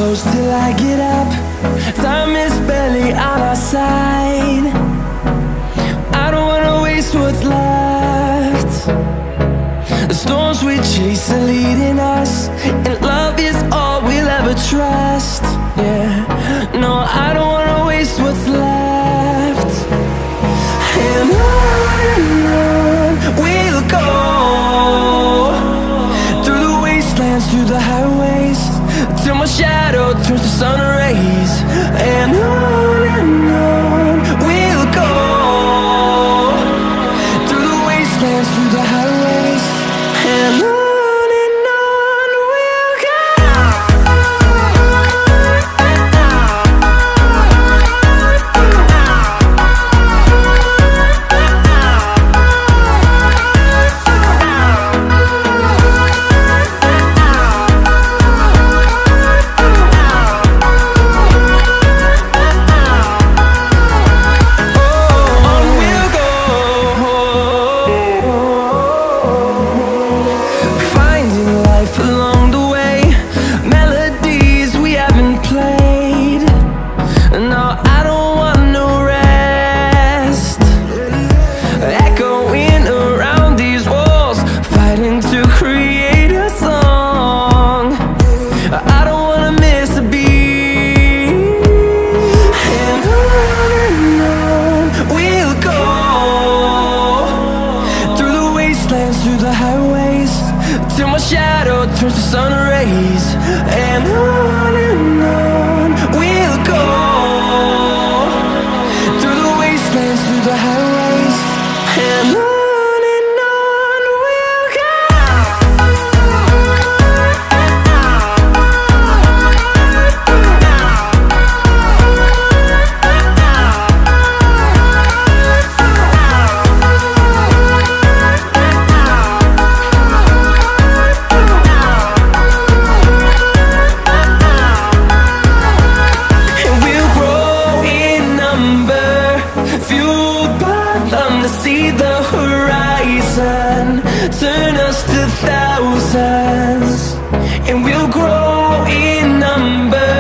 close till I get up. Time is barely on our side. I don't wanna waste what's left. The storms we chase are leading us, and love is all we'll ever trust. Yeah, no, I don't wanna waste what's left. And on we'll go, through the wastelands, through the highways, till my shadow turns to sun rays. And on we'll go, through the wastelands, through the highways, and on we'll go. Through the highways, till my shadow turns to sun rays. And on we'll go, through the wastelands, through the highways, and on we'll go. See the horizon, turn us to thousands, and we'll grow in number.